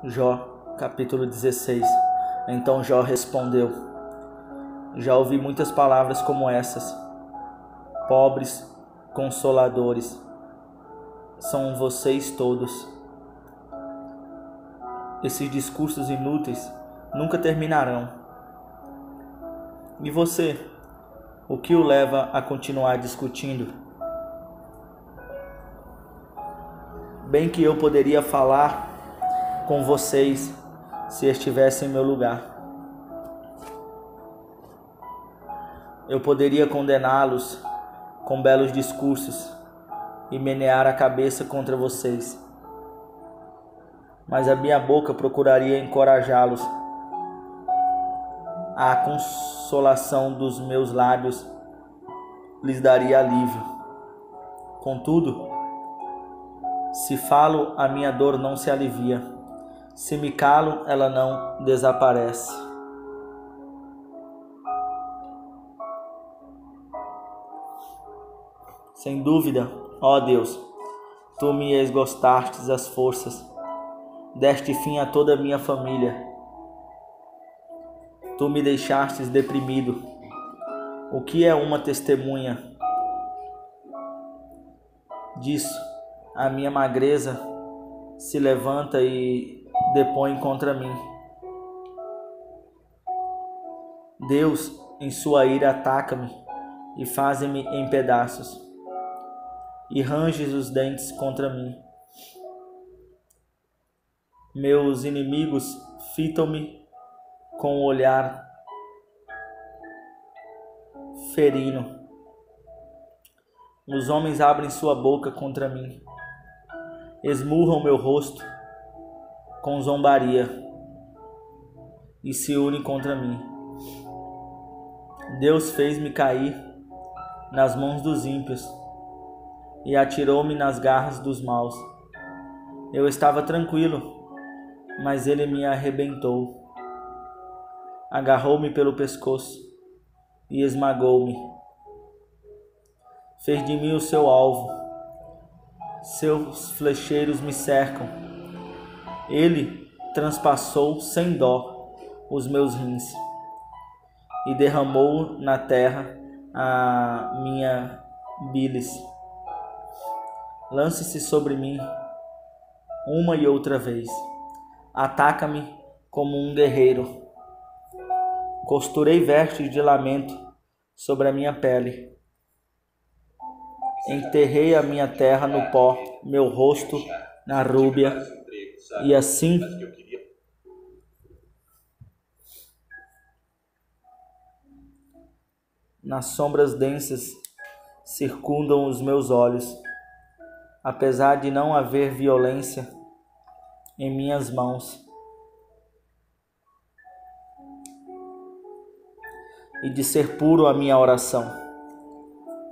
Jó, capítulo 16. Então Jó respondeu: Já ouvi muitas palavras como essas. Pobres consoladores são vocês todos. Esses discursos inúteis nunca terminarão. E você, o que o leva a continuar discutindo? Bem que eu poderia falar com vocês se estivesse em meu lugar. Eu poderia condená-los com belos discursos e menear a cabeça contra vocês. Mas a minha boca procuraria encorajá-los. A consolação dos meus lábios lhes daria alívio. Contudo, se falo, a minha dor não se alivia. Se me calo, ela não desaparece. Sem dúvida, ó Deus, tu me esgotastes as forças, deste fim a toda a minha família. Tu me deixastes deprimido. O que é uma testemunha disso? A minha magreza se levanta e depõe contra mim. Deus, em sua ira, ataca-me e faz-me em pedaços, e ranges os dentes contra mim. Meus inimigos fitam-me com o olhar ferino. Os homens abrem sua boca contra mim, esmurram meu rosto com zombaria e se unem contra mim. Deus fez-me cair nas mãos dos ímpios e atirou-me nas garras dos maus. Eu estava tranquilo, mas ele me arrebentou. Agarrou-me pelo pescoço e esmagou-me. Fez de mim o seu alvo. Seus flecheiros me cercam. Ele transpassou sem dó os meus rins e derramou na terra a minha bilis. Lance-se sobre mim uma e outra vez. Ataca-me como um guerreiro. Costurei vestes de lamento sobre a minha pele. Enterrei a minha terra no pó, meu rosto na rúbia, e assim nas sombras densas circundam os meus olhos. Apesar de não haver violência em minhas mãos e de ser puro a minha oração.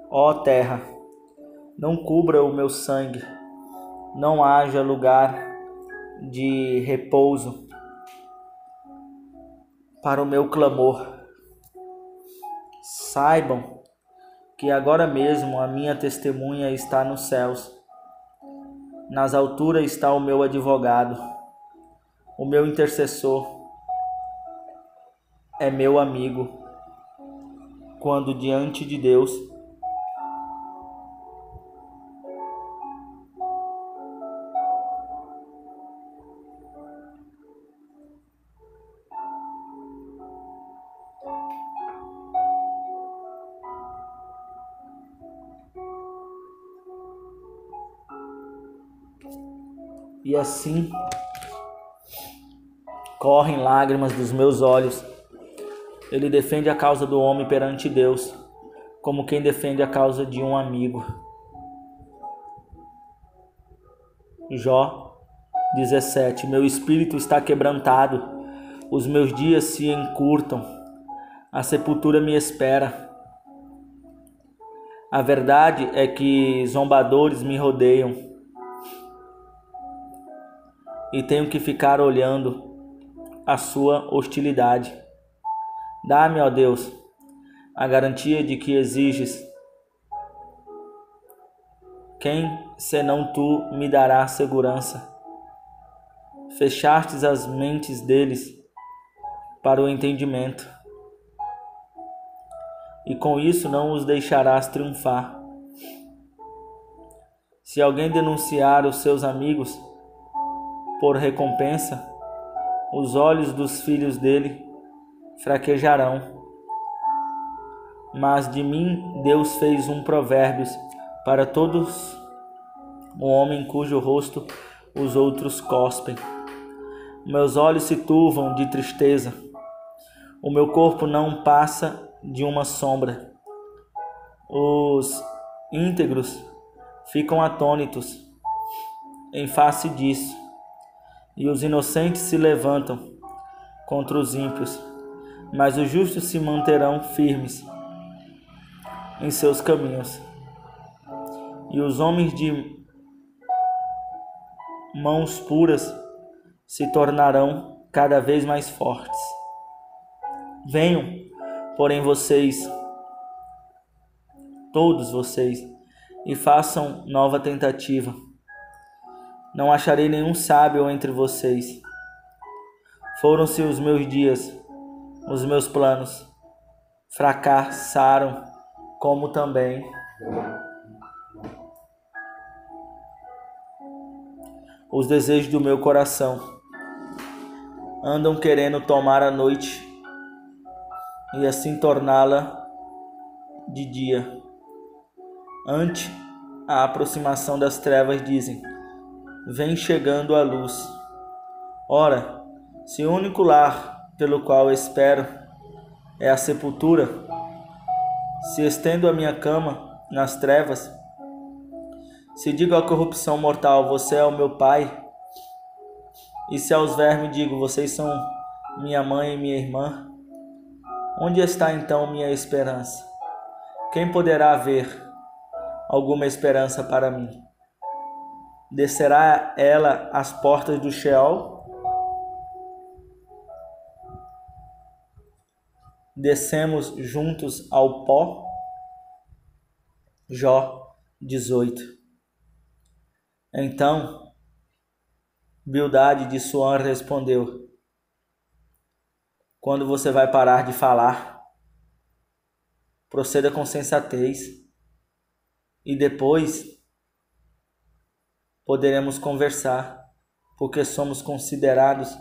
Ó terra, não cubra o meu sangue, não haja lugar de repouso para o meu clamor. Saibam que agora mesmo a minha testemunha está nos céus. Nas alturas está o meu advogado, o meu intercessor é meu amigo. Quando diante de Deus e assim correm lágrimas dos meus olhos. Ele defende a causa do homem perante Deus, como quem defende a causa de um amigo. Jó 17. Meu espírito está quebrantado, os meus dias se encurtam, a sepultura me espera. A verdade é que zombadores me rodeiam, e tenho que ficar olhando a sua hostilidade. Dá-me, ó Deus, a garantia de que exiges. Quem, senão tu, me dará segurança? fechastes as mentes deles para o entendimento, e com isso não os deixarás triunfar. Se alguém denunciar os seus amigos por recompensa, os olhos dos filhos dele fraquejarão. Mas de mim Deus fez um provérbio para todos, o homem cujo rosto os outros cospem. Meus olhos se turvam de tristeza, o meu corpo não passa de uma sombra. Os íntegros ficam atônitos em face disso, e os inocentes se levantam contra os ímpios, mas os justos se manterão firmes em seus caminhos, e os homens de mãos puras se tornarão cada vez mais fortes. Venham, porém, vocês, todos vocês, e façam nova tentativa. Não acharei nenhum sábio entre vocês. Foram-se os meus dias, os meus planos fracassaram, como também os desejos do meu coração. Andam querendo tomar a noite e assim torná-la de dia. Ante a aproximação das trevas dizem: vem chegando a luz. Ora, se o único lar pelo qual espero é a sepultura, se estendo a minha cama nas trevas, se digo à corrupção mortal, você é o meu pai, e se aos vermes digo, vocês são minha mãe e minha irmã, onde está então minha esperança? Quem poderá haver alguma esperança para mim? Descerá ela às portas do Sheol? Descemos juntos ao pó? Jó 18. Então Bildade de Suã respondeu: quando você vai parar de falar? Proceda com sensatez, e depois poderemos conversar, porque somos considerados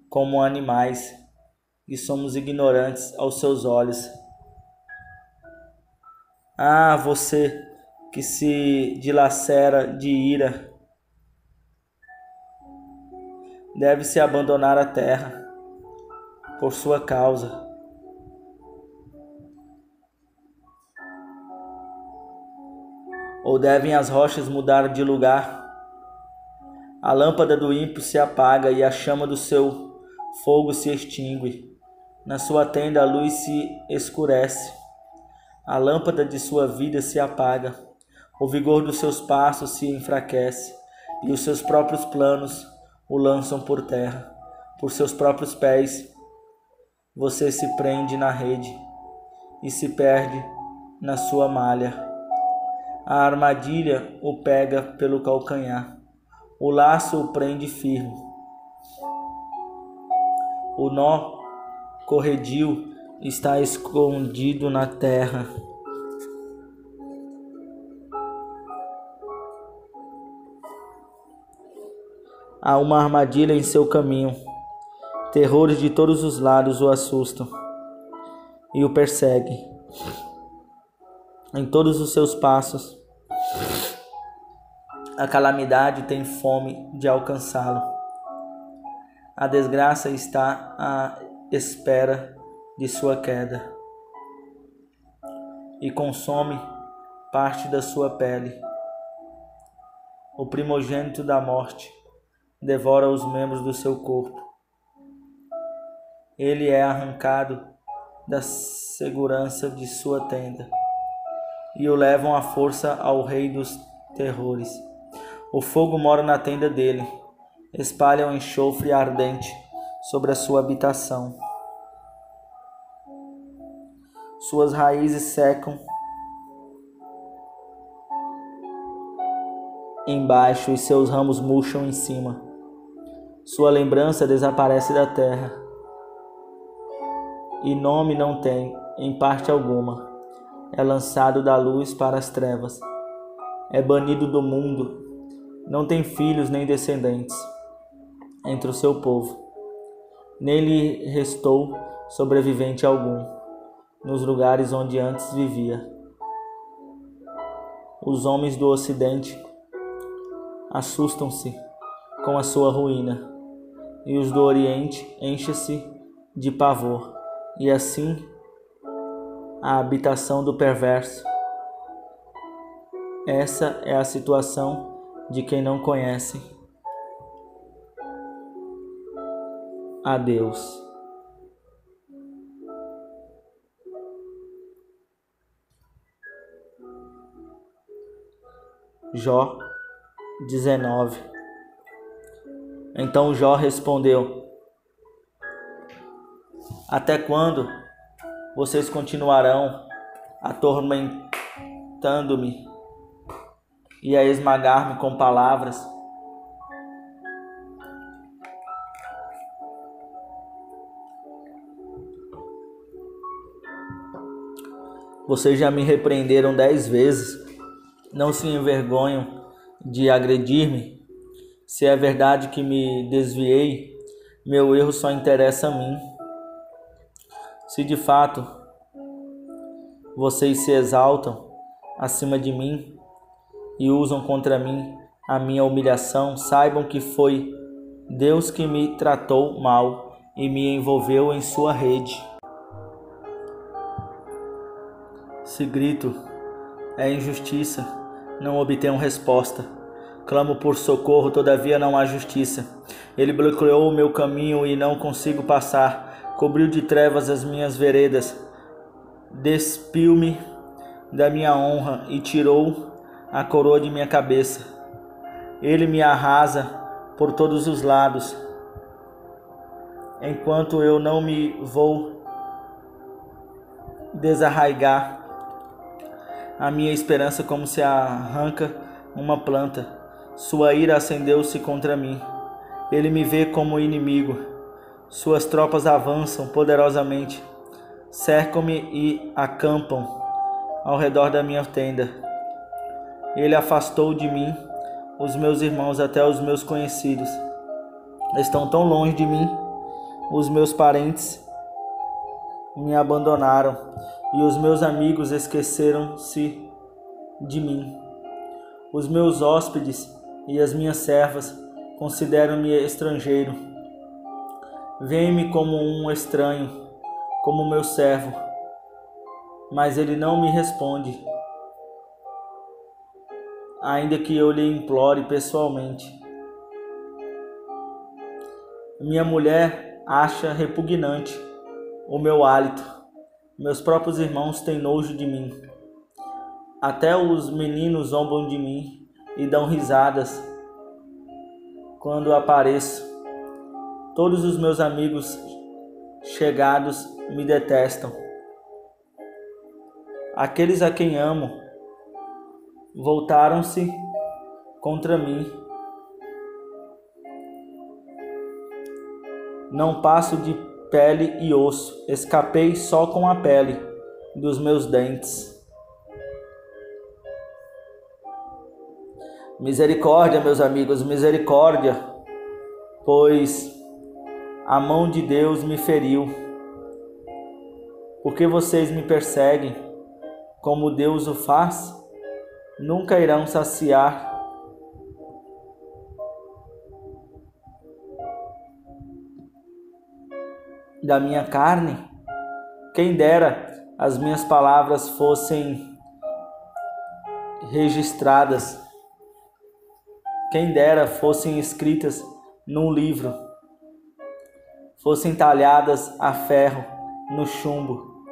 como animais e somos ignorantes aos seus olhos. Ah, você que se dilacera de ira, deve-se abandonar a terra por sua causa. Ou devem as rochas mudar de lugar? A lâmpada do ímpio se apaga e a chama do seu fogo se extingue. Na sua tenda a luz se escurece. A lâmpada de sua vida se apaga. O vigor dos seus passos se enfraquece e os seus próprios planos o lançam por terra. Por seus próprios pés você se prende na rede e se perde na sua malha. A armadilha o pega pelo calcanhar, o laço o prende firme. O nó corredio está escondido na terra. Há uma armadilha em seu caminho. Terrores de todos os lados o assustam e o perseguem. Em todos os seus passos, a calamidade tem fome de alcançá-lo. A desgraça está à espera de sua queda e consome parte da sua pele. O primogênito da morte devora os membros do seu corpo. Ele é arrancado da segurança de sua tenda e o levam à força ao rei dos terrores. O fogo mora na tenda dele, espalha um enxofre ardente sobre a sua habitação. Suas raízes secam embaixo e seus ramos murcham em cima. Sua lembrança desaparece da terra, e nome não tem em parte alguma. É lançado da luz para as trevas, é banido do mundo, não tem filhos nem descendentes entre o seu povo. Nem lhe restou sobrevivente algum nos lugares onde antes vivia. Os homens do Ocidente assustam-se com a sua ruína, e os do Oriente enchem-se de pavor, e assim a habitação do perverso. Essa é a situação de quem não conhece a Deus. Jó 19. Então Jó respondeu: até quando vocês continuarão atormentando-me e a esmagar-me com palavras? Vocês já me repreenderam 10 vezes. Não se envergonham de agredir-me? Se é verdade que me desviei, meu erro só interessa a mim. Se de fato vocês se exaltam acima de mim e usam contra mim a minha humilhação, saibam que foi Deus que me tratou mal e me envolveu em sua rede. Se grito, é injustiça, não obtenho resposta. Clamo por socorro, todavia não há justiça. Ele bloqueou o meu caminho e não consigo passar. Cobriu de trevas as minhas veredas. Despiu-me da minha honra e tirou a coroa de minha cabeça. Ele me arrasa por todos os lados. Enquanto eu não me vou desarraigar, a minha esperança como se arranca uma planta. Sua ira acendeu-se contra mim. Ele me vê como inimigo. Suas tropas avançam poderosamente. Cercam-me e acampam ao redor da minha tenda. Ele afastou de mim os meus irmãos, até os meus conhecidos estão tão longe de mim. Os meus parentes me abandonaram e os meus amigos esqueceram-se de mim. Os meus hóspedes e as minhas servas consideram-me estrangeiro. Vêem-me como um estranho, como meu servo, mas ele não me responde, ainda que eu lhe implore pessoalmente. Minha mulher acha repugnante o meu hálito. Meus próprios irmãos têm nojo de mim. Até os meninos zombam de mim e dão risadas quando apareço. Todos os meus amigos chegados me detestam. Aqueles a quem amo voltaram-se contra mim. Não passo de pele e osso, escapei só com a pele dos meus dentes. Misericórdia, meus amigos, misericórdia, pois a mão de Deus me feriu. Por que vocês me perseguem como Deus o faz? Nunca irão saciar da minha carne? Quem dera as minhas palavras fossem registradas, quem dera fossem escritas num livro, fossem talhadas a ferro no chumbo,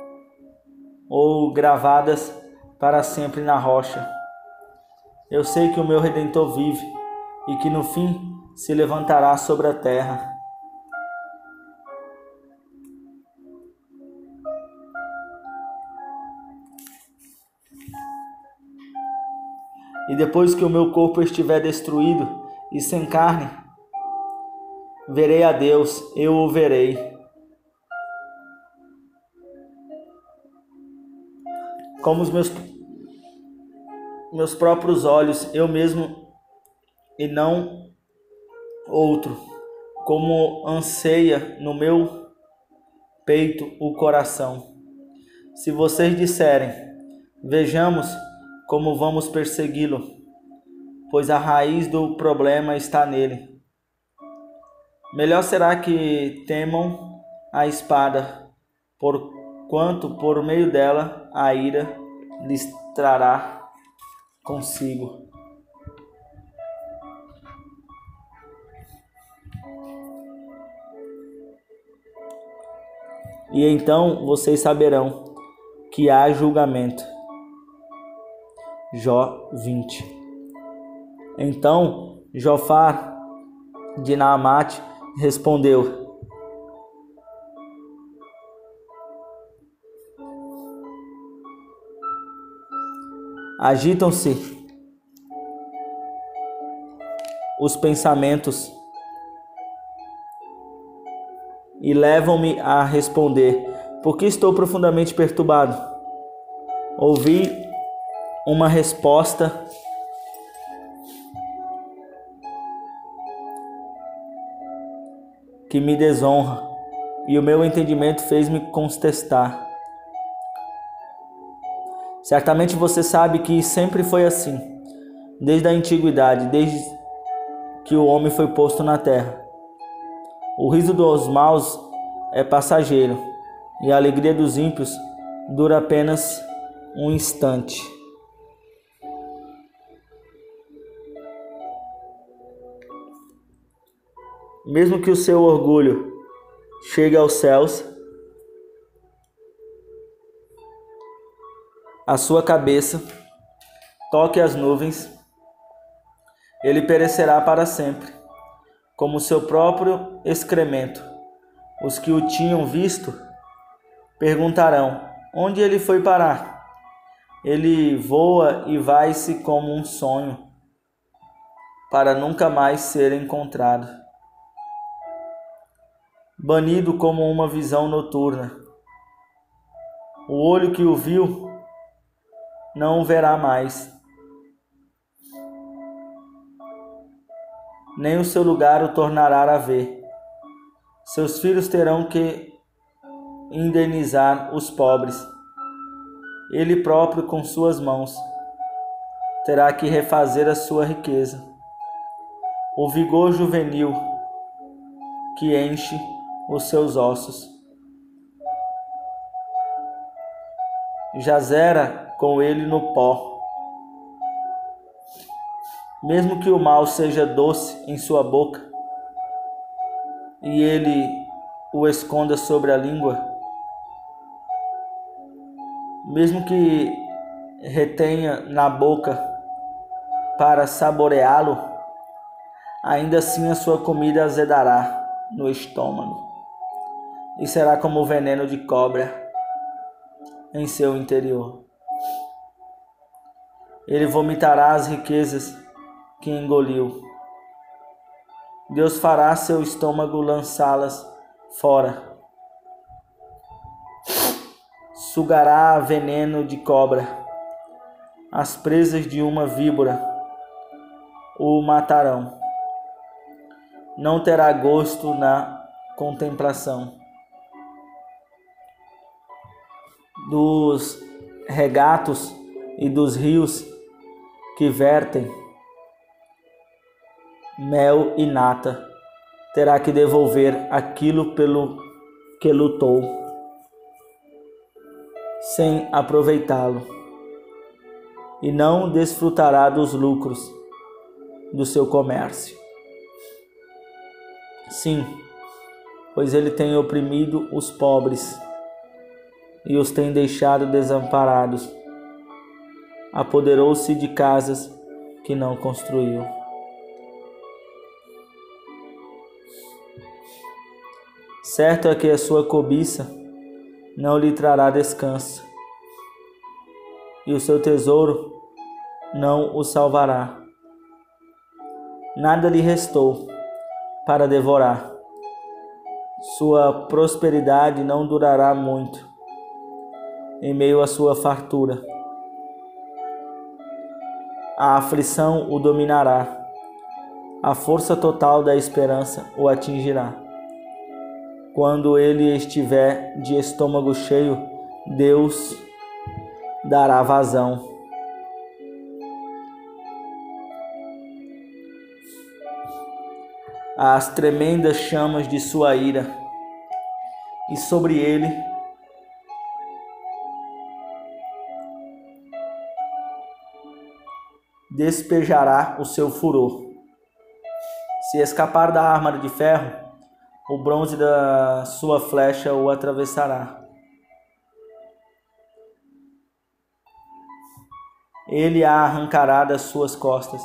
ou gravadas para sempre na rocha. Eu sei que o meu Redentor vive e que no fim se levantará sobre a terra. E depois que o meu corpo estiver destruído e sem carne, verei a Deus, eu o verei. Como os meus próprios olhos, eu mesmo e não outro, como anseia no meu peito o coração. Se vocês disserem, vejamos como vamos persegui-lo, pois a raiz do problema está nele. Melhor será que temam a espada, porquanto por meio dela a ira lhes trará consigo. E então vocês saberão que há julgamento. Jó 20. Então Jofar de Naamate respondeu: agitam-se os pensamentos e levam-me a responder, porque estou profundamente perturbado. Ouvi uma resposta que me desonra, e o meu entendimento fez-me contestar. Certamente você sabe que sempre foi assim, desde a antiguidade, desde que o homem foi posto na terra. O riso dos maus é passageiro, e a alegria dos ímpios dura apenas um instante. Mesmo que o seu orgulho chegue aos céus, a sua cabeça toque as nuvens, ele perecerá para sempre, como seu próprio excremento. Os que o tinham visto perguntarão: onde ele foi parar? Ele voa e vai-se como um sonho, para nunca mais ser encontrado. Banido como uma visão noturna. O olho que o viu não o verá mais, nem o seu lugar o tornará a ver. Seus filhos terão que indenizar os pobres. Ele próprio, com suas mãos, terá que refazer a sua riqueza. O vigor juvenil que enche os seus ossos jazera com ele no pó. Mesmo que o mal seja doce em sua boca e ele o esconda sobre a língua, mesmo que retenha na boca para saboreá-lo, ainda assim a sua comida azedará no estômago e será como o veneno de cobra em seu interior. Ele vomitará as riquezas que engoliu. Deus fará seu estômago lançá-las fora. Sugará veneno de cobra. As presas de uma víbora o matarão. Não terá gosto na contemplação dos regatos e dos rios que vertem mel e nata. Terá que devolver aquilo pelo que lutou, sem aproveitá-lo, e não desfrutará dos lucros do seu comércio. Sim, pois ele tem oprimido os pobres e os tem deixado desamparados. Apoderou-se de casas que não construiu. Certo é que a sua cobiça não lhe trará descanso, e o seu tesouro não o salvará. Nada lhe restou para devorar, Sua prosperidade não durará muito em meio à sua fartura. A aflição o dominará. A força total da esperança o atingirá. Quando ele estiver de estômago cheio, Deus dará vazão. Às tremendas chamas de sua ira, e sobre ele despejará o seu furor. Se escapar da arma de ferro, o bronze da sua flecha o atravessará. Ele a arrancará das suas costas,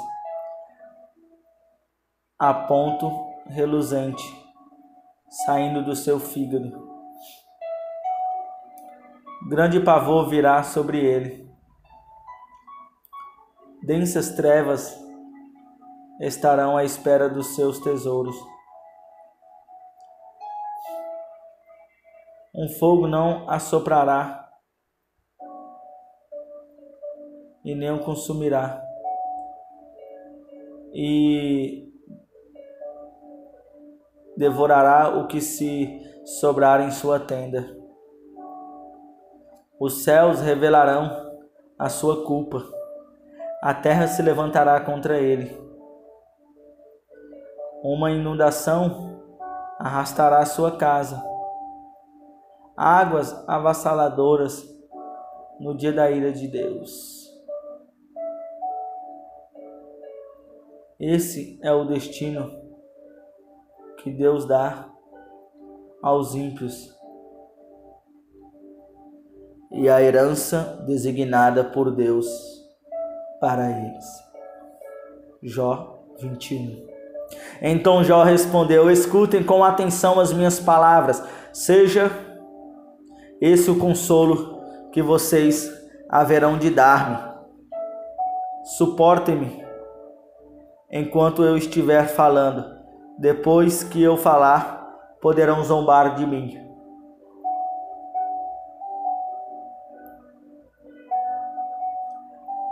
a ponto reluzente, saindo do seu fígado. Grande pavor virá sobre ele. Densas trevas estarão à espera dos seus tesouros. Um fogo não assoprará e nem o consumirá, e devorará o que se sobrar em sua tenda. Os céus revelarão a sua culpa, a terra se levantará contra ele. Uma inundação arrastará sua casa, águas avassaladoras no dia da ira de Deus. Esse é o destino que Deus dá aos ímpios e a herança designada por Deus para eles. Jó 21. Então Jó respondeu: escutem com atenção as minhas palavras, seja esse o consolo que vocês haverão de dar-me. Suportem-me enquanto eu estiver falando. Depois que eu falar, poderão zombar de mim.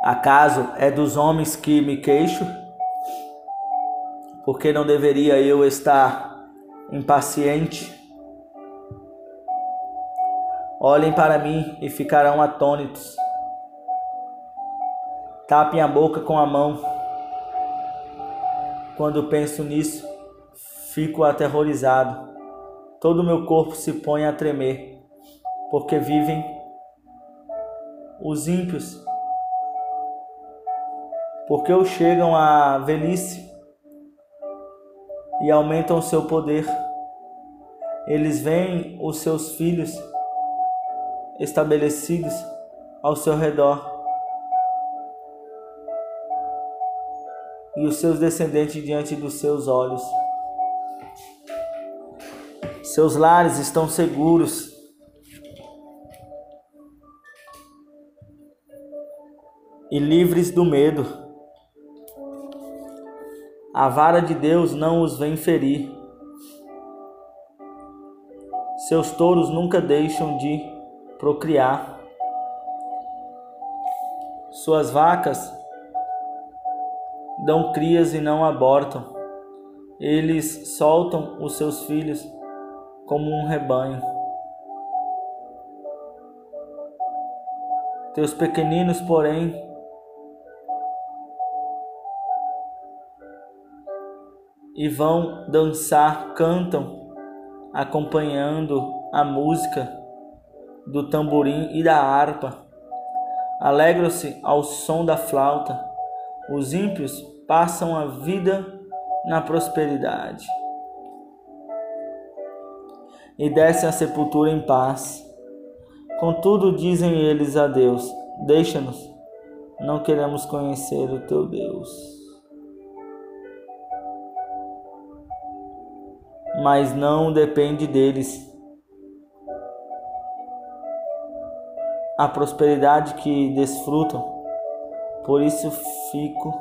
Acaso é dos homens que me queixo? Porque não deveria eu estar impaciente? Olhem para mim e ficarão atônitos. Tapem a boca com a mão. Quando penso nisso, fico aterrorizado. Todo o meu corpo se põe a tremer, porque vivem os ímpios, porque os chegam à velhice e aumentam o seu poder. Eles veem os seus filhos estabelecidos ao seu redor e os seus descendentes diante dos seus olhos. Seus lares estão seguros. E livres do medo. A vara de Deus não os vem ferir. Seus touros nunca deixam de procriar. Suas vacas dão crias e não abortam. Eles soltam os seus filhos como um rebanho. Teus pequeninos, porém, e vão dançar, cantam, acompanhando a música do tamborim e da harpa. Alegram-se ao som da flauta. Os ímpios passam a vida na prosperidade e descem à sepultura em paz. Contudo, dizem eles a Deus: deixa-nos, não queremos conhecer o teu Deus. Mas não depende deles a prosperidade que desfrutam, por isso fico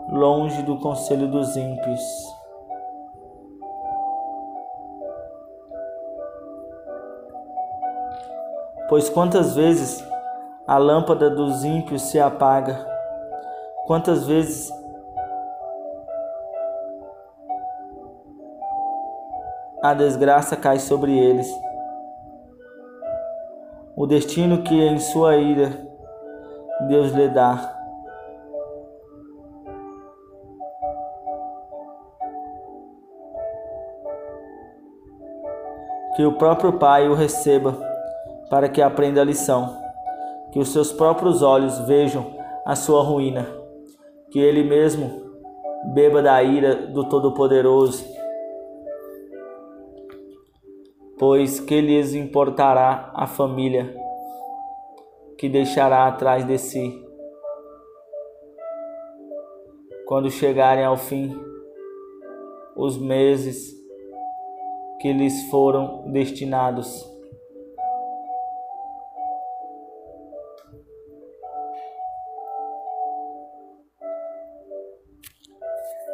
longe do conselho dos ímpios. Pois quantas vezes a lâmpada dos ímpios se apaga, quantas vezes a desgraça cai sobre eles. O destino que em sua ira Deus lhe dá. Que o próprio Pai o receba, para que aprenda a lição. Que os seus próprios olhos vejam a sua ruína. Que ele mesmo beba da ira do Todo-Poderoso. Pois que lhes importará a família que deixará atrás de si, quando chegarem ao fim os meses que lhes foram destinados.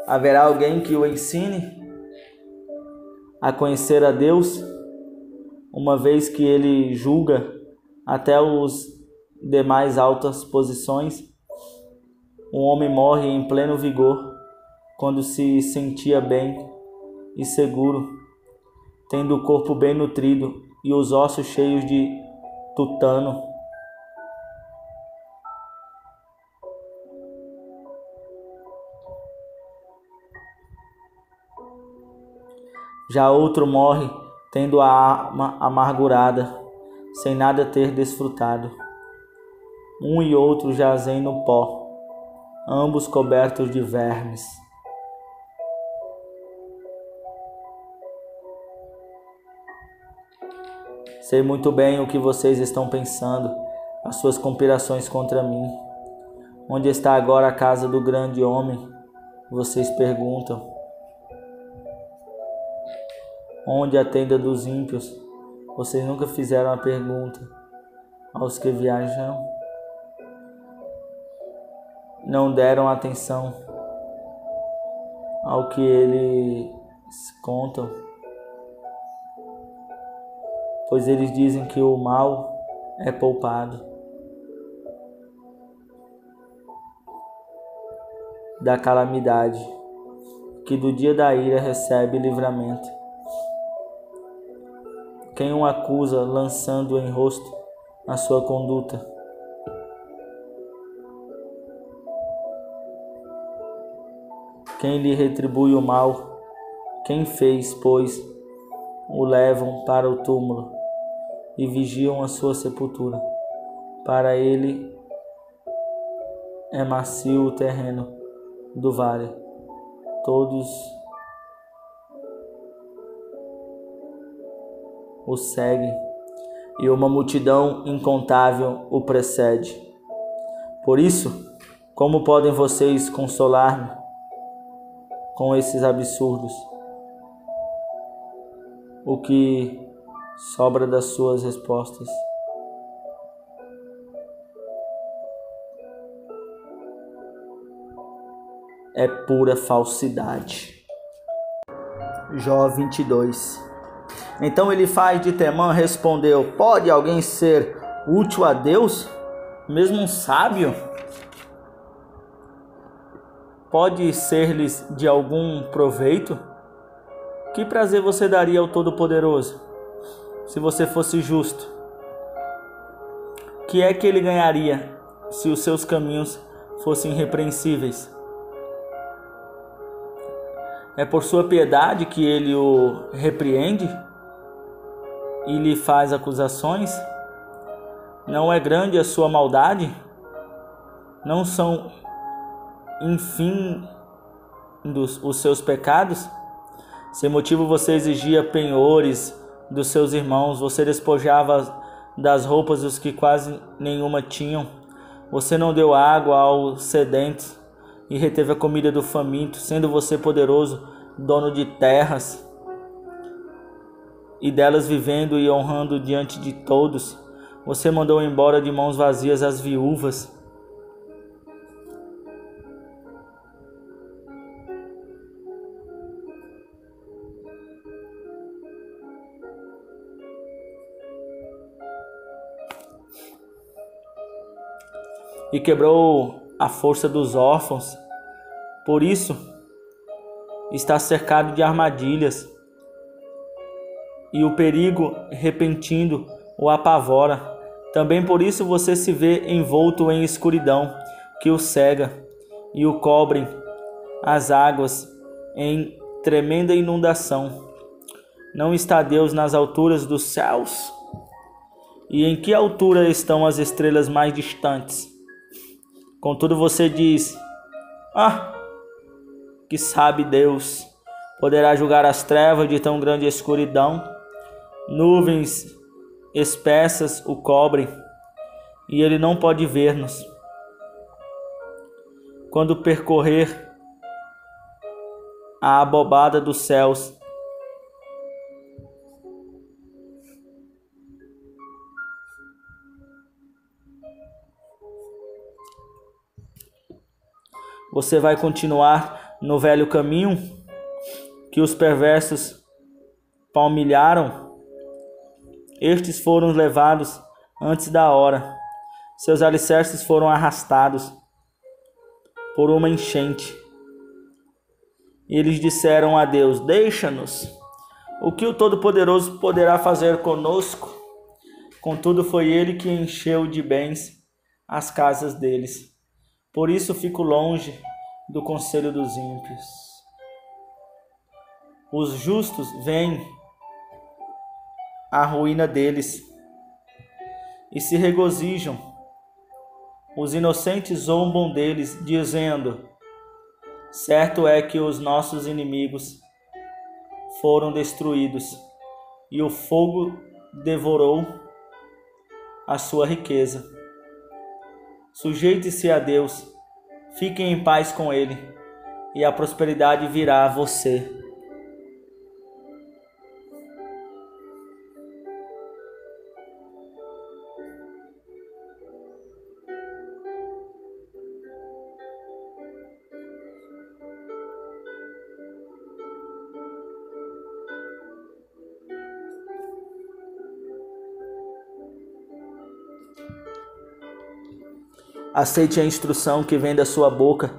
Haverá alguém que o ensine a conhecer a Deus, uma vez que ele julga até os demais altas posições? Um homem morre em pleno vigor, quando se sentia bem e seguro, tendo o corpo bem nutrido e os ossos cheios de tutano. Já outro morre tendo a alma amargurada, sem nada ter desfrutado. Um e outro jazem no pó, ambos cobertos de vermes. Sei muito bem o que vocês estão pensando, as suas conspirações contra mim. Onde está agora a casa do grande homem? Vocês perguntam. Onde a tenda dos ímpios? Vocês nunca fizeram a pergunta aos que viajam. Não deram atenção ao que eles contam, pois eles dizem que o mal é poupado. Da calamidade, que do dia da ira recebe livramento. Quem o acusa lançando em rosto a sua conduta? Quem lhe retribui o mal? Quem fez, pois, o levam para o túmulo e vigiam a sua sepultura? Para ele é macio o terreno do vale. Todos o seguem e uma multidão incontável o precede. Por isso, como podem vocês consolar-me com esses absurdos? O que sobra das suas respostas é pura falsidade. Jó 22. Então Elifaz de Temã respondeu: pode alguém ser útil a Deus? Mesmo um sábio? Pode ser-lhes de algum proveito? Que prazer você daria ao Todo-Poderoso, se você fosse justo? Que é que ele ganharia se os seus caminhos fossem irrepreensíveis? É por sua piedade que ele o repreende e lhe faz acusações? Não é grande a sua maldade? Não são infindos os seus pecados? Sem motivo você exigia penhores dos seus irmãos, você despojava das roupas os que quase nenhuma tinham. Você não deu água aos sedentos e reteve a comida do faminto, sendo você poderoso, dono de terras, e delas vivendo e honrando diante de todos. Você mandou embora de mãos vazias as viúvas. e quebrou a força dos órfãos. Por isso, está cercado de armadilhas, e o perigo repentino o apavora. Também por isso você se vê envolto em escuridão que o cega, e o cobrem as águas em tremenda inundação. Não está Deus nas alturas dos céus? E em que altura estão as estrelas mais distantes? Contudo você diz: que sabe Deus? Poderá julgar as trevas de tão grande escuridão? Nuvens espessas o cobrem, e ele não pode ver-nos. Quando percorrer a abobada dos céus, você vai continuar no velho caminho que os perversos palmilharam? Estes foram levados antes da hora. Seus alicerces foram arrastados por uma enchente. Eles disseram a Deus: deixa-nos. O que o Todo-Poderoso poderá fazer conosco? Contudo, foi ele que encheu de bens as casas deles. Por isso fico longe do conselho dos ímpios. Os justos veem a ruína deles e se regozijam. Os inocentes zombam deles, dizendo: certo é que os nossos inimigos foram destruídos, e o fogo devorou a sua riqueza. Sujeite-se a Deus, fiquem em paz com Ele, e a prosperidade virá a você. Aceite a instrução que vem da sua boca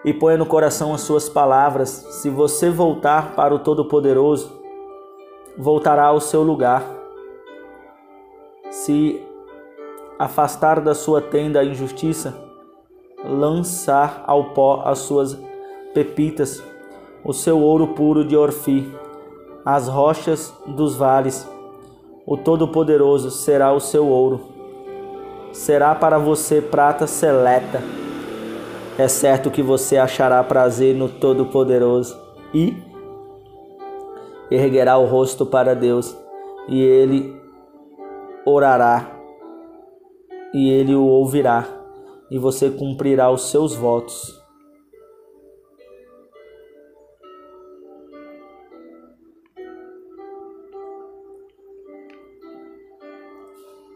e ponha no coração as suas palavras. Se você voltar para o Todo-Poderoso, voltará ao seu lugar. Se afastar da sua tenda a injustiça, lançar ao pó as suas pepitas, o seu ouro puro de Orfi, as rochas dos vales. O Todo-Poderoso será o seu ouro. Será para você prata seleta. É certo que você achará prazer no Todo-Poderoso e erguerá o rosto para Deus, e Ele orará, e Ele o ouvirá, e você cumprirá os seus votos.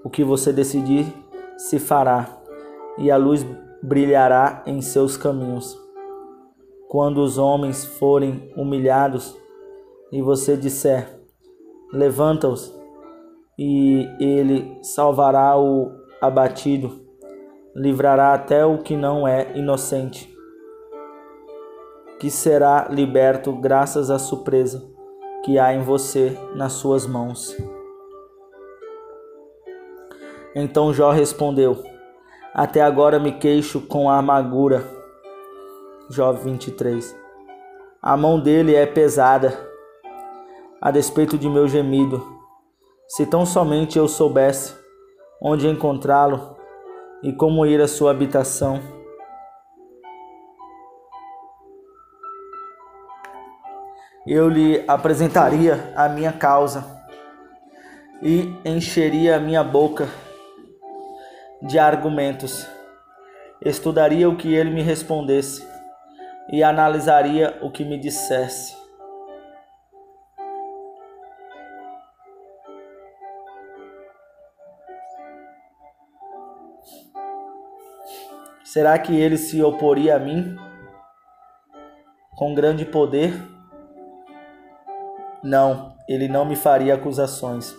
O que você decidir se fará, e a luz brilhará em seus caminhos. Quando os homens forem humilhados e você disser: levanta-os, e ele salvará o abatido, livrará até o que não é inocente, que será liberto graças à surpresa que há em você nas suas mãos. Então Jó respondeu: até agora me queixo com a amargura. Jó 23. A mão dele é pesada, a despeito de meu gemido. Se tão somente eu soubesse onde encontrá-lo e como ir à sua habitação. Eu lhe apresentaria a minha causa e encheria a minha boca de argumentos. Estudaria o que ele me respondesse e analisaria o que me dissesse. Será que ele se oporia a mim com grande poder? Não, ele não me faria acusações.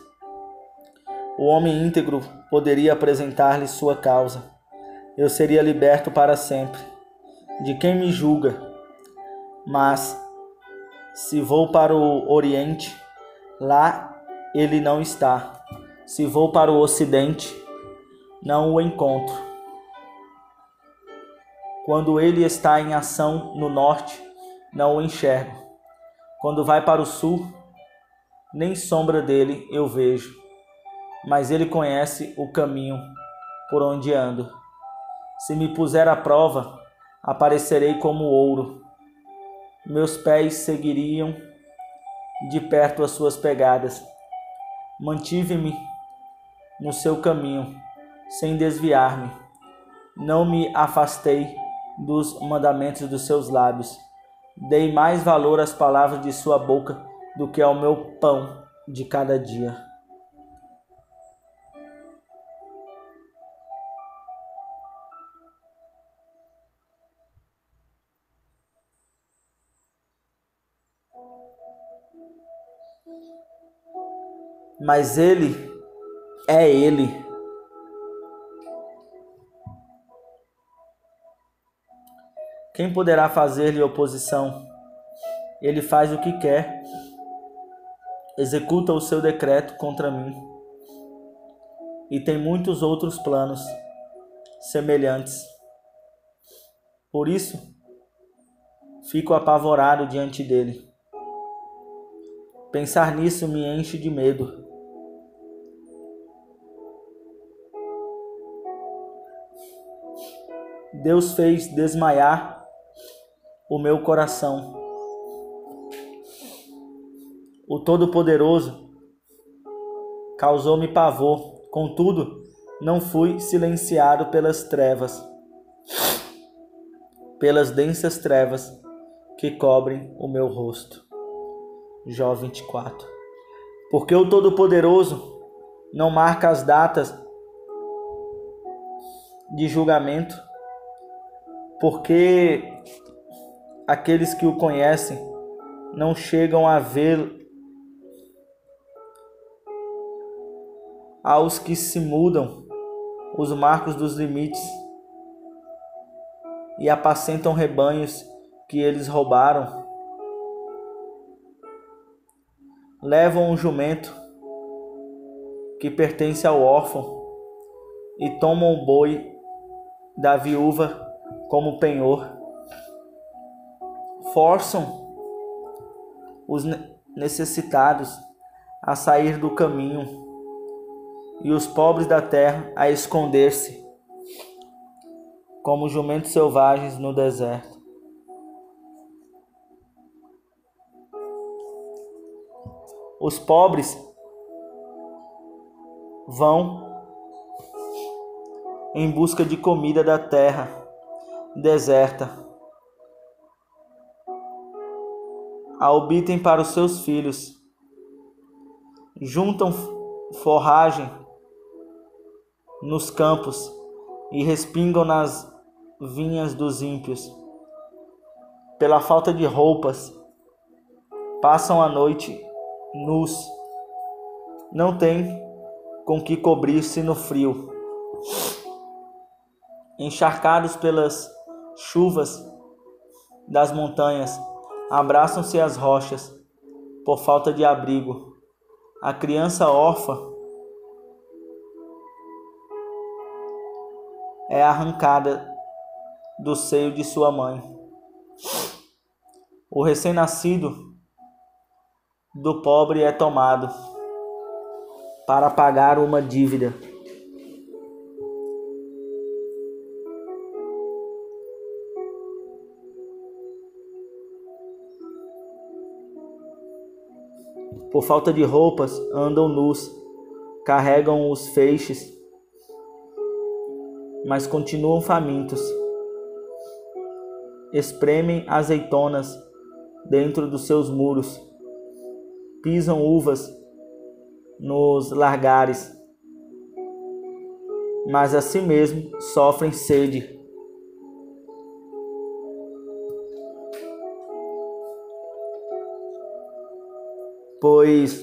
O homem íntegro poderia apresentar-lhe sua causa. eu seria liberto para sempre. De quem me julga? Mas se vou para o Oriente, lá ele não está. Se vou para o Ocidente, não o encontro. Quando ele está em ação no Norte, não o enxergo. Quando vai para o Sul, nem sombra dele eu vejo. Mas ele conhece o caminho por onde ando. Se me puser à prova, aparecerei como ouro. Meus pés seguiriam de perto as suas pegadas. Mantive-me no seu caminho, sem desviar-me. Não me afastei dos mandamentos dos seus lábios. Dei mais valor às palavras de sua boca do que ao meu pão de cada dia. Mas ele é ele. Quem poderá fazer-lhe oposição? Ele faz o que quer, executa o seu decreto contra mim, e tem muitos outros planos semelhantes. Por isso, fico apavorado diante dele. Pensar nisso me enche de medo. Deus fez desmaiar o meu coração. O Todo-Poderoso causou-me pavor, contudo, não fui silenciado pelas trevas, pelas densas trevas que cobrem o meu rosto. Jó 24. Porque o Todo-Poderoso não marca as datas de julgamento, porque aqueles que o conhecem não chegam a ver aos que se mudam os marcos dos limites e apacentam rebanhos que eles roubaram. Levam um jumento que pertence ao órfão e tomam o boi da viúva como penhor. Forçam os necessitados a sair do caminho e os pobres da terra a esconder-se como jumentos selvagens no deserto. Os pobres vão em busca de comida da terra deserta. A obtem para os seus filhos. Juntam forragem nos campos e respingam nas vinhas dos ímpios. Pela falta de roupas, passam a noite nus. Não têm com que cobrir-se no frio. Encharcados pelas chuvas das montanhas, abraçam-se às rochas por falta de abrigo. A criança órfã é arrancada do seio de sua mãe. O recém-nascido do pobre é tomado para pagar uma dívida. Por falta de roupas, andam nus, carregam os feixes, mas continuam famintos. Espremem azeitonas dentro dos seus muros, pisam uvas nos largares, mas a si mesmo sofrem sede. Pois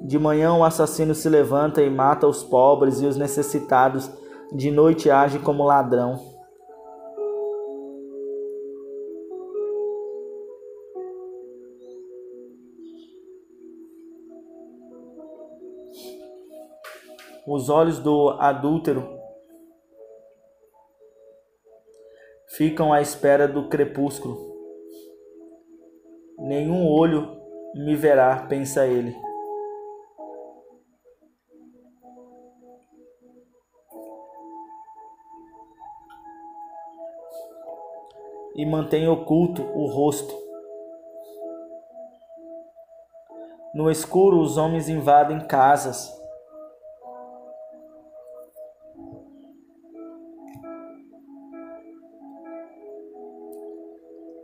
de manhã o assassino se levanta e mata os pobres e os necessitados de noite age como ladrão. Os olhos do adúltero ficam à espera do crepúsculo. Nenhum olho me verá, pensa ele. E mantém oculto o rosto. No escuro, os homens invadem casas.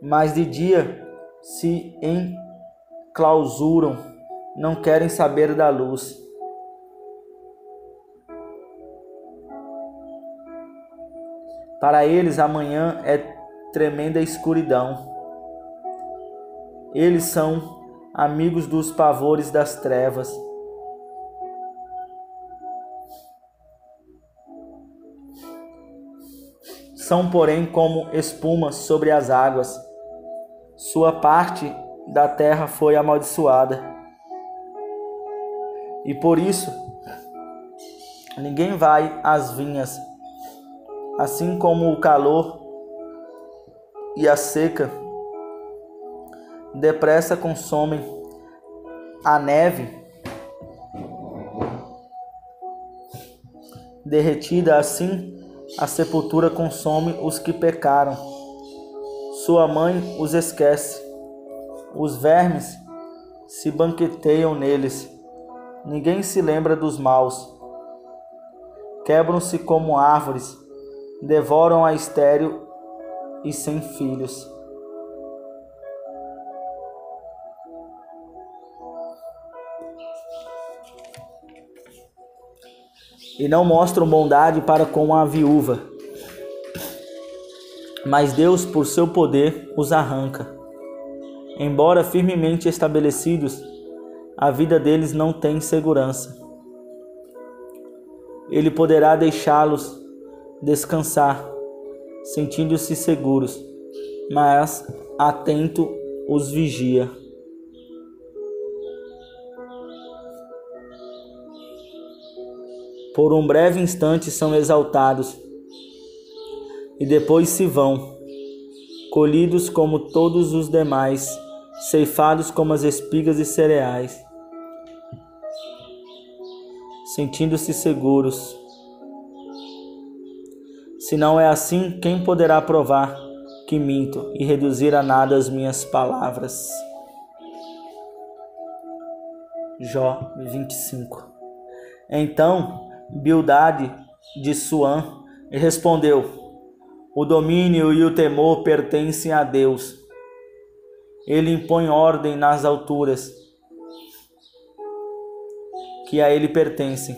Mas de dia se enclausuram, não querem saber da luz. Para eles, amanhã é tremenda escuridão. Eles são amigos dos pavores das trevas. São, porém, como espuma sobre as águas. Sua parte da terra foi amaldiçoada. E por isso, ninguém vai às vinhas. Assim como o calor e a seca depressa consomem a neve derretida, assim a sepultura consome os que pecaram. Sua mãe os esquece. Os vermes se banqueteiam neles. Ninguém se lembra dos maus. Quebram-se como árvores. Devoram a estéril e sem filhos. E não mostram bondade para com a viúva. Mas Deus, por seu poder, os arranca. Embora firmemente estabelecidos, a vida deles não tem segurança. Ele poderá deixá-los descansar, sentindo-se seguros, mas atento os vigia. Por um breve instante são exaltados e depois se vão, colhidos como todos os demais, ceifados como as espigas e cereais, sentindo-se seguros. Se não é assim, quem poderá provar que minto e reduzir a nada as minhas palavras? Jó 25. Então Bildade de Suã respondeu: o domínio e o temor pertencem a Deus. Ele impõe ordem nas alturas que a ele pertencem.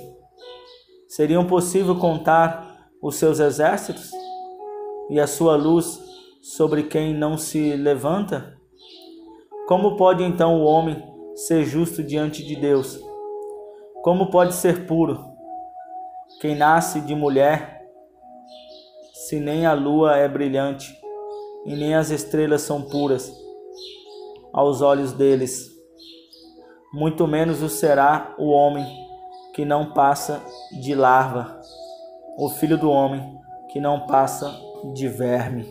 Seria possível contar os seus exércitos e a sua luz sobre quem não se levanta? Como pode então o homem ser justo diante de Deus? Como pode ser puro quem nasce de mulher, se nem a lua é brilhante e nem as estrelas são puras aos olhos deles? Muito menos o será o homem que não passa de larva, o filho do homem que não passa de verme.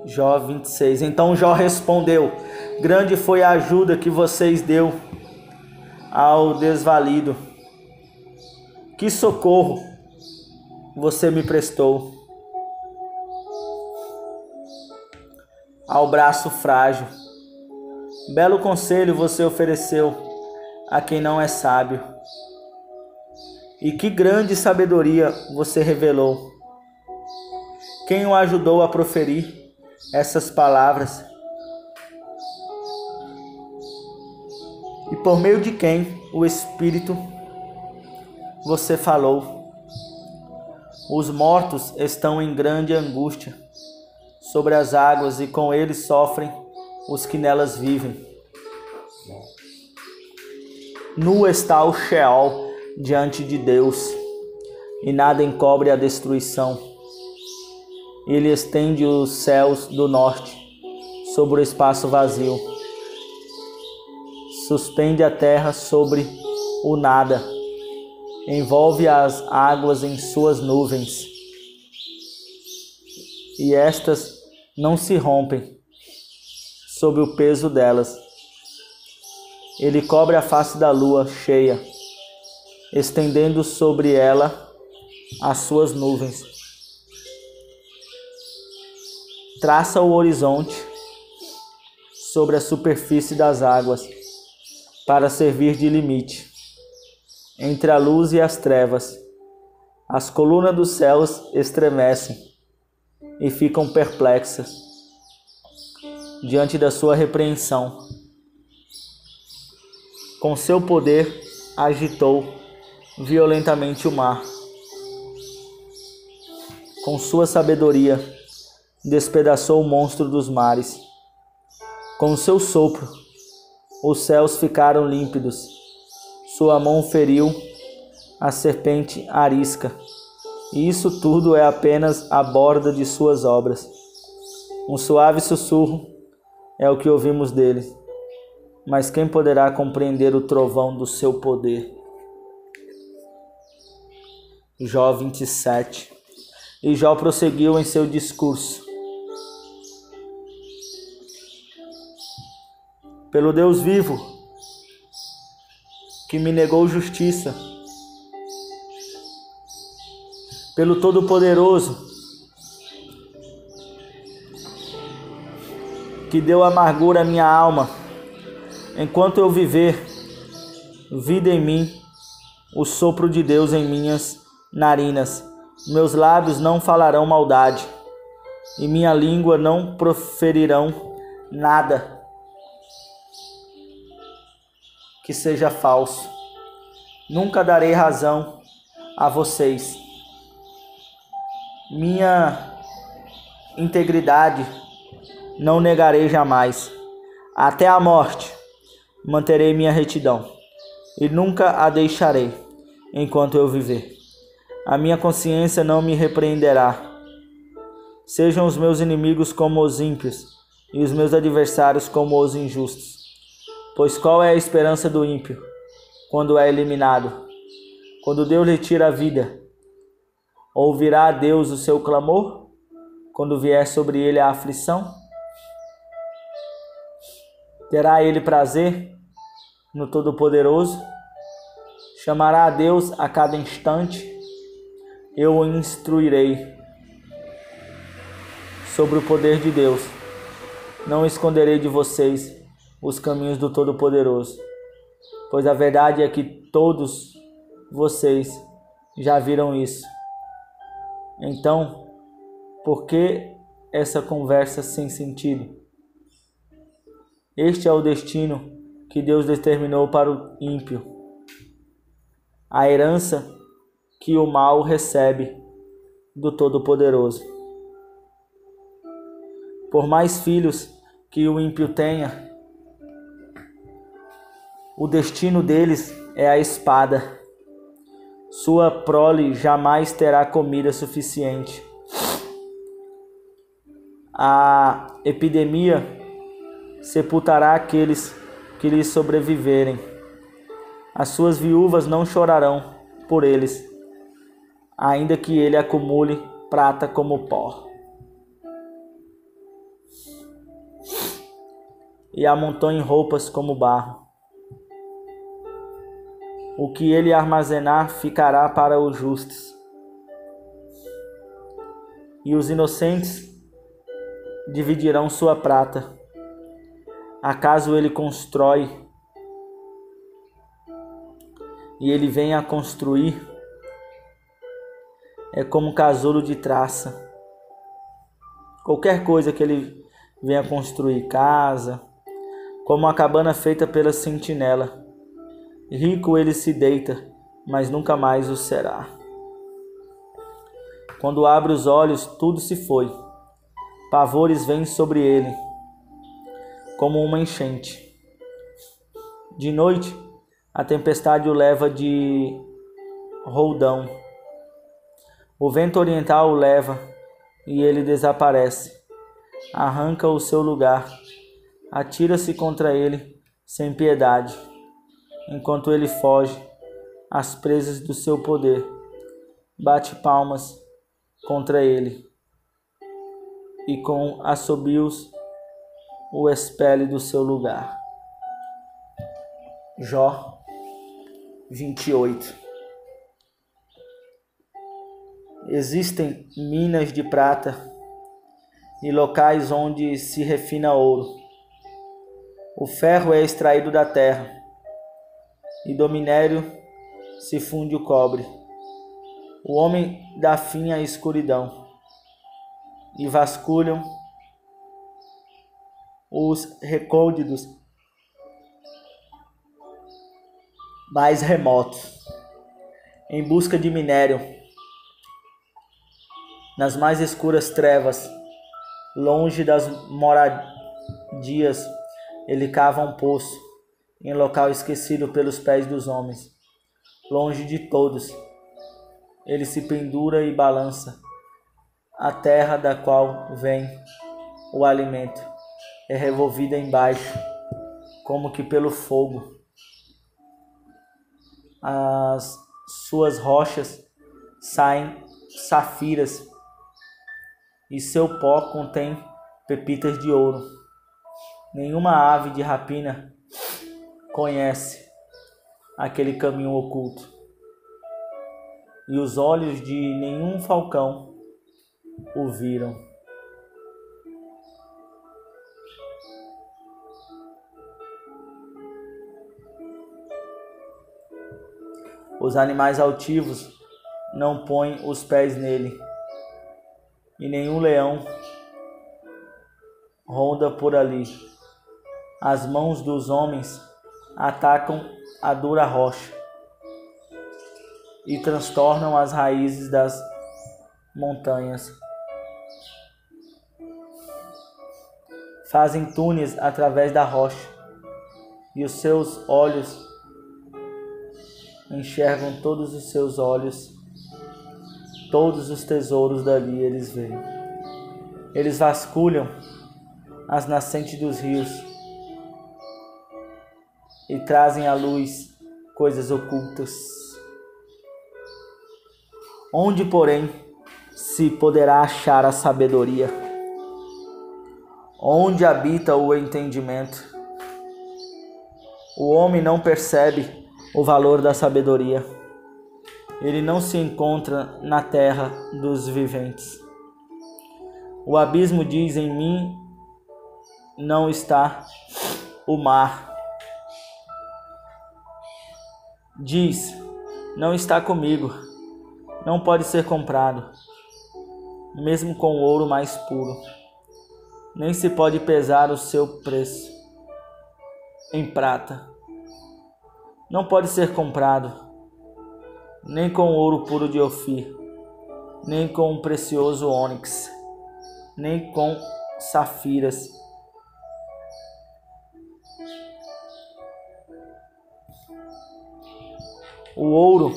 Jó 26. Então Jó respondeu: grande foi a ajuda que vocês deu ao desvalido. Que socorro você me prestou ao braço frágil. Belo conselho você ofereceu a quem não é sábio. E que grande sabedoria você revelou. Quem o ajudou a proferir essas palavras? E por meio de quem o Espírito você falou? Os mortos estão em grande angústia sobre as águas, e com eles sofrem os que nelas vivem. Nu está o Sheol diante de Deus, e nada encobre a destruição. Ele estende os céus do norte sobre o espaço vazio. Suspende a terra sobre o nada. Envolve as águas em suas nuvens. E estas não se rompem sob o peso delas. Ele cobre a face da lua cheia, estendendo sobre ela as suas nuvens. Traça o horizonte sobre a superfície das águas, para servir de limite entre a luz e as trevas. As colunas dos céus estremecem e ficam perplexas diante da sua repreensão. Com seu poder agitou violentamente o mar. Com sua sabedoria despedaçou o monstro dos mares. Com seu sopro os céus ficaram límpidos. Sua mão feriu a serpente arisca. E isso tudo é apenas a borda de suas obras. Um suave sussurro é o que ouvimos dele. Mas quem poderá compreender o trovão do seu poder? Jó 27. E Jó prosseguiu em seu discurso. Pelo Deus vivo, que me negou justiça, pelo Todo-Poderoso, que deu amargura à minha alma, enquanto eu viver, vida em mim, o sopro de Deus em minhas narinas. Meus lábios não falarão maldade, e minha língua não proferirão nada que seja falso. Nunca darei razão a vocês. Minha integridade não negarei jamais. Até a morte manterei minha retidão, e nunca a deixarei enquanto eu viver. A minha consciência não me repreenderá. Sejam os meus inimigos como os ímpios, e os meus adversários como os injustos. Pois qual é a esperança do ímpio quando é eliminado? Quando Deus lhe tira a vida, ouvirá a Deus o seu clamor? Quando vier sobre ele a aflição? Terá ele prazer no Todo-Poderoso? Chamará a Deus a cada instante? Eu o instruirei sobre o poder de Deus. Não esconderei de vocês os caminhos do Todo-Poderoso, pois a verdade é que todos vocês já viram isso. Então, por que essa conversa sem sentido? Este é o destino que Deus determinou para o ímpio, a herança que o mal recebe do Todo-Poderoso. Por mais filhos que o ímpio tenha, o destino deles é a espada. Sua prole jamais terá comida suficiente. A epidemia sepultará aqueles que lhes sobreviverem. As suas viúvas não chorarão por eles, ainda que ele acumule prata como pó e amontoe roupas como barro. O que ele armazenar ficará para os justos, e os inocentes dividirão sua prata. Acaso ele constrói e ele vem a construir? É como casulo de traça. Qualquer coisa que ele venha construir, casa, como a cabana feita pela sentinela. Rico ele se deita, mas nunca mais o será. Quando abre os olhos, tudo se foi. Pavores vêm sobre ele, como uma enchente. De noite, A tempestade o leva de roldão. O vento oriental o leva e ele desaparece. Arranca o seu lugar. Atira-se contra ele sem piedade, enquanto ele foge às presas do seu poder. Bate palmas contra ele e com assobios o expele do seu lugar. Jó 28. Existem minas de prata e locais onde se refina ouro. O ferro é extraído da terra e do minério se funde o cobre. O homem dá fim à escuridão e vasculham os recônditos mais remotos em busca de minério. Nas mais escuras trevas, longe das moradias, ele cava um poço em local esquecido pelos pés dos homens. Longe de todos, ele se pendura e balança. A terra da qual vem o alimento é revolvida embaixo, como que pelo fogo. As suas rochas saem safiras e seu pó contém pepitas de ouro. Nenhuma ave de rapina conhece aquele caminho oculto, e os olhos de nenhum falcão o viram. Os animais altivos não põem os pés nele, e nenhum leão ronda por ali. As mãos dos homens atacam a dura rocha e transtornam as raízes das montanhas. Fazem túneis através da rocha, e os seus olhos enxergam todos os seus olhos. Todos os tesouros dali eles veem. Eles vasculham as nascentes dos rios e trazem à luz coisas ocultas. Onde, porém, se poderá achar a sabedoria? Onde habita o entendimento? O homem não percebe o valor da sabedoria. Ele não se encontra na terra dos viventes. O abismo diz: em mim não está o mar. Diz: não está comigo. Não pode ser comprado, mesmo com o ouro mais puro. Nem se pode pesar o seu preço em prata. Não pode ser comprado, nem com ouro puro de Ofir, nem com um precioso ônix, nem com safiras. O ouro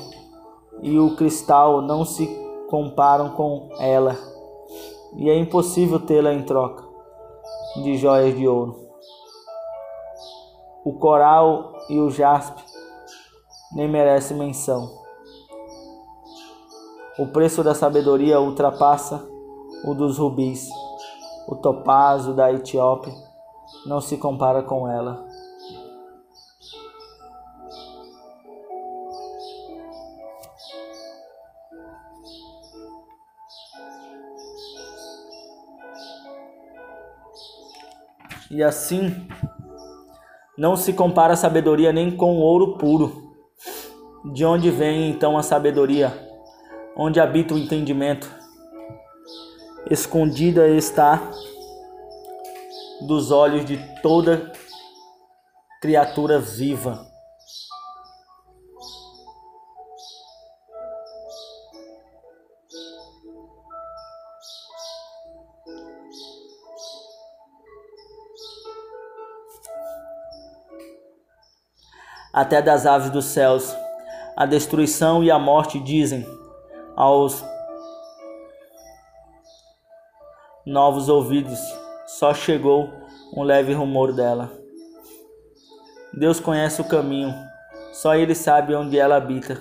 e o cristal não se comparam com ela, e é impossível tê-la em troca de joias de ouro. O coral e o jaspe nem merecem menção. O preço da sabedoria ultrapassa o dos rubis. O topázio da Etiópia não se compara com ela. E assim, não se compara a sabedoria nem com o ouro puro. De onde vem então a sabedoria? Onde habita o entendimento? Escondida está dos olhos de toda criatura viva. até das aves dos céus. A destruição e a morte dizem aos novos ouvidos: só chegou um leve rumor dela. Deus conhece o caminho, só Ele sabe onde ela habita,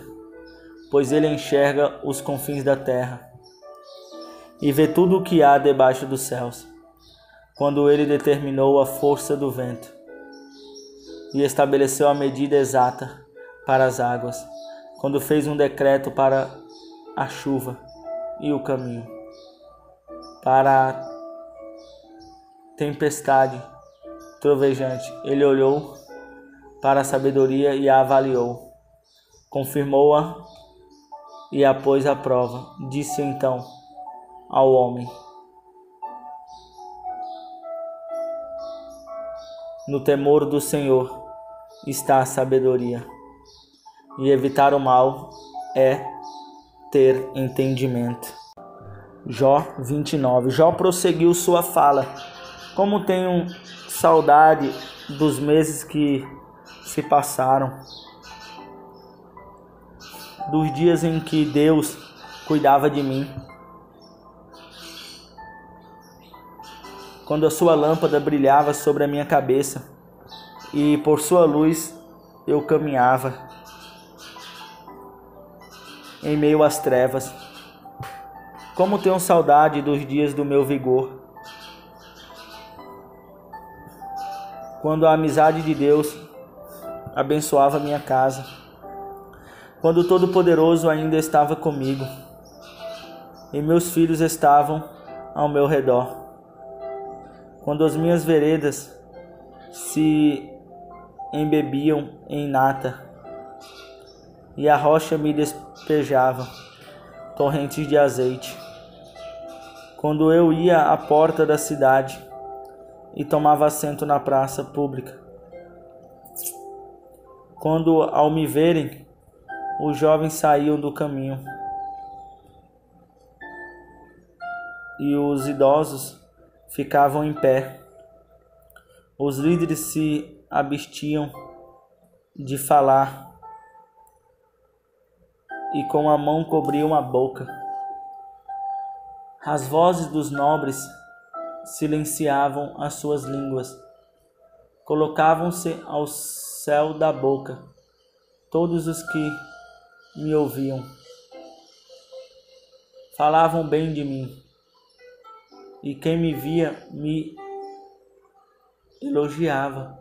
pois Ele enxerga os confins da terra e vê tudo o que há debaixo dos céus. Quando Ele determinou a força do vento e estabeleceu a medida exata para as águas, quando fez um decreto para a chuva e o caminho, para a tempestade trovejante, Ele olhou para a sabedoria e a avaliou, confirmou-a e a pôs à prova. Disse então ao homem: no temor do Senhor está a sabedoria, e evitar o mal é ter entendimento. Jó 29. Jó prosseguiu sua fala: como tenho saudade dos meses que se passaram, dos dias em que Deus cuidava de mim, quando a sua lâmpada brilhava sobre a minha cabeça e por sua luz eu caminhava em meio às trevas. Como tenho saudade dos dias do meu vigor, quando a amizade de Deus abençoava minha casa, quando o Todo-Poderoso ainda estava comigo e meus filhos estavam ao meu redor, quando as minhas veredas se embebiam em nata e a rocha me despejava torrentes de azeite, quando eu ia à porta da cidade e tomava assento na praça pública, quando ao me verem os jovens saíam do caminho e os idosos ficavam em pé, os líderes se abstiam de falar e com a mão cobriam a boca. As vozes dos nobres silenciavam as suas línguas, colocavam-se ao céu da boca todos os que me ouviam. Falavam bem de mim, e quem me via me elogiava,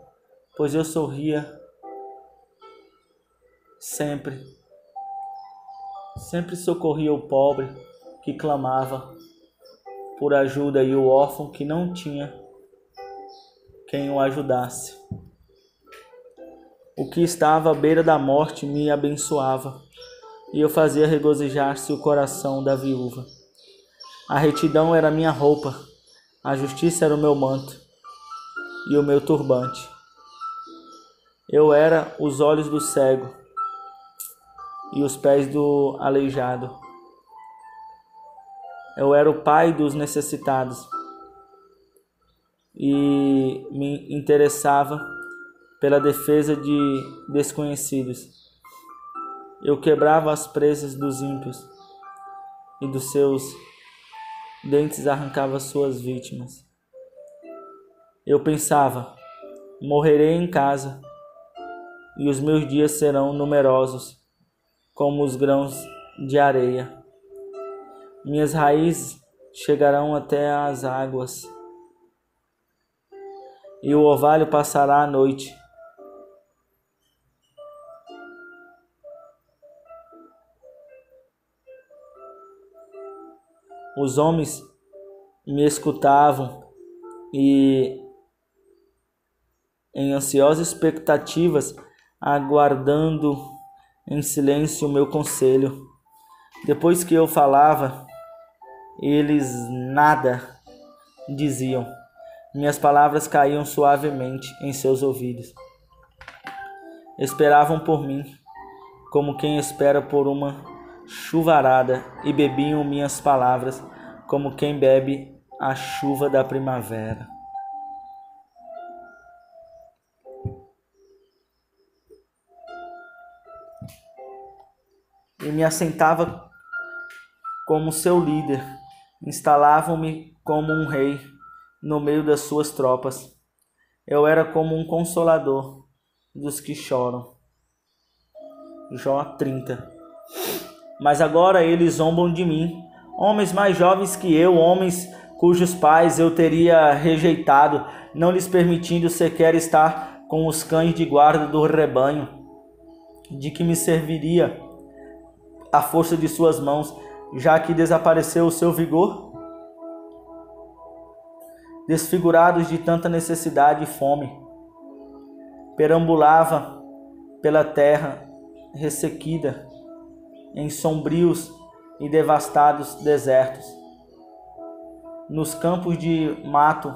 pois eu sorria sempre. Sempre socorria o pobre que clamava por ajuda e o órfão que não tinha quem o ajudasse. O que estava à beira da morte me abençoava, e eu fazia regozijar-se o coração da viúva. A retidão era minha roupa, a justiça era o meu manto e o meu turbante. Eu era os olhos do cego e os pés do aleijado. Eu era o pai dos necessitados e me interessava pela defesa de desconhecidos. Eu quebrava as presas dos ímpios e dos seus dentes arrancava suas vítimas. Eu pensava: morrerei em casa e os meus dias serão numerosos como os grãos de areia. Minhas raízes chegarão até as águas e o orvalho passará a noite. Os homens me escutavam e, em ansiosas expectativas, aguardando em silêncio o meu conselho. Depois que eu falava, eles nada diziam. Minhas palavras caíam suavemente em seus ouvidos. Esperavam por mim, como quem espera por uma chuvarada, e bebiam minhas palavras, como quem bebe a chuva da primavera. e me assentava como seu líder. Instalavam-me como um rei no meio das suas tropas. Eu era como um consolador dos que choram. Jó 30. Mas agora eles zombam de mim, homens mais jovens que eu, homens cujos pais eu teria rejeitado, não lhes permitindo sequer estar com os cães de guarda do rebanho. De que me serviria a força de suas mãos, já que desapareceu o seu vigor? Desfigurados de tanta necessidade e fome, perambulava pela terra ressequida, em sombrios e devastados desertos. Nos campos de mato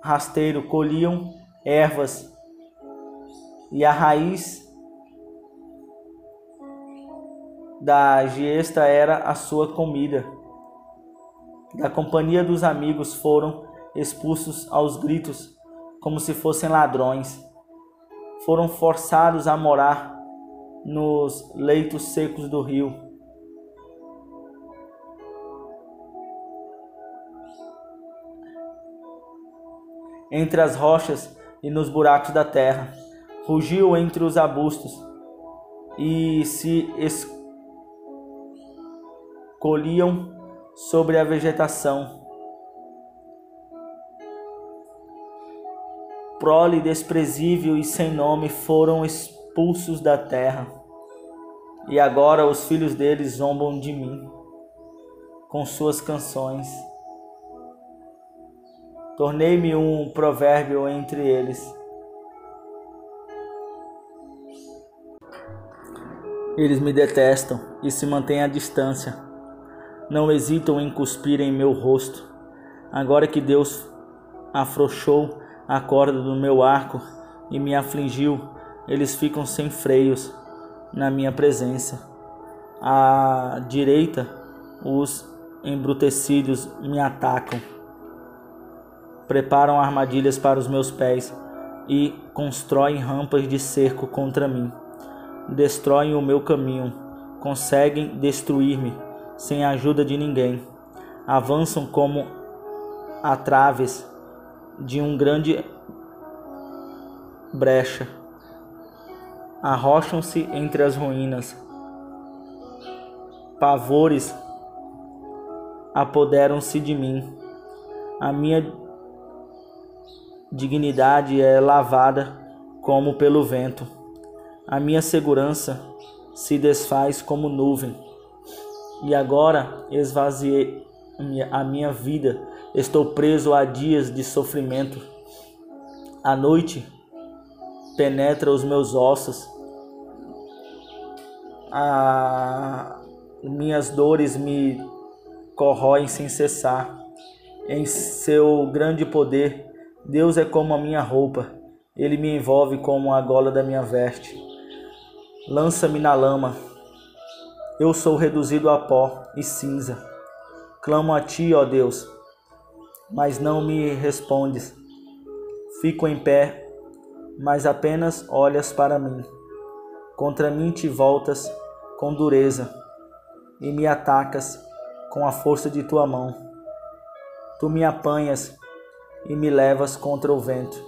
rasteiro colhiam ervas, e a raiz da giesta era a sua comida. Da companhia dos amigos foram expulsos aos gritos, como se fossem ladrões. Foram forçados a morar nos leitos secos do rio. Entre as rochas e nos buracos da terra, rugiu entre os arbustos e se escolhiam sobre a vegetação. Prole desprezível e sem nome foram expulsos da terra, e agora os filhos deles zombam de mim com suas canções. Tornei-me um provérbio entre eles. Eles me detestam e se mantêm à distância. Não hesitam em cuspir em meu rosto. Agora que Deus afrouxou a corda do meu arco e me afligiu, eles ficam sem freios na minha presença. À direita, os embrutecidos me atacam. Preparam armadilhas para os meus pés e constroem rampas de cerco contra mim. Destroem o meu caminho, conseguem destruir-me sem a ajuda de ninguém. Avançam como atraves de um grande brecha. Arrocham-se entre as ruínas. Pavores apoderam-se de mim. A minha dignidade é lavada como pelo vento. A minha segurança se desfaz como nuvem. E agora esvaziei a minha vida. Estou preso a dias de sofrimento. A noite penetra os meus ossos. Minhas dores me corroem sem cessar. Em seu grande poder, Deus é como a minha roupa. Ele me envolve como a gola da minha veste. Lança-me na lama. Eu sou reduzido a pó e cinza. Clamo a ti, ó Deus, mas não me respondes. Fico em pé, mas apenas olhas para mim. Contra mim te voltas com dureza e me atacas com a força de tua mão. Tu me apanhas e me levas contra o vento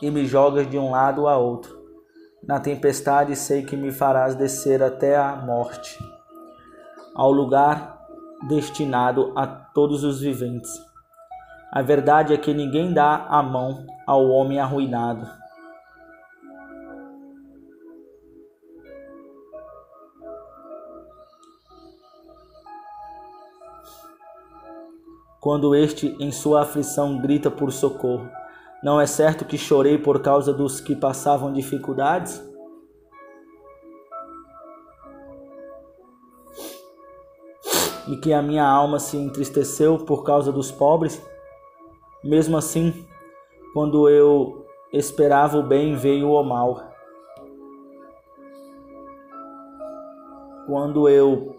e me jogas de um lado a outro. Na tempestade sei que me farás descer até a morte, ao lugar destinado a todos os viventes. A verdade é que ninguém dá a mão ao homem arruinado. Quando este em sua aflição grita por socorro, não é certo que chorei por causa dos que passavam dificuldades? E que a minha alma se entristeceu por causa dos pobres? Mesmo assim, quando eu esperava o bem, veio o mal. Quando eu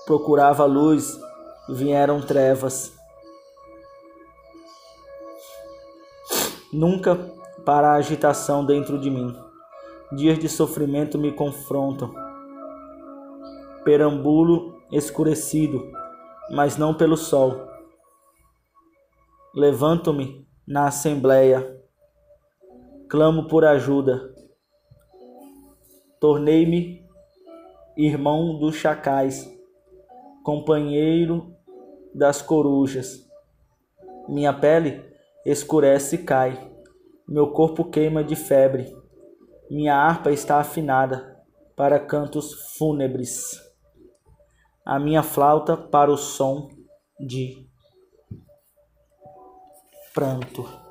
procurava luz, vieram trevas. Nunca para a agitação dentro de mim. Dias de sofrimento me confrontam. Perambulo escurecido, mas não pelo sol. Levanto-me na assembleia, clamo por ajuda. Tornei-me irmão dos chacais, companheiro das corujas. Minha pele escurece e cai, meu corpo queima de febre. Minha harpa está afinada para cantos fúnebres, a minha flauta para o som de pranto.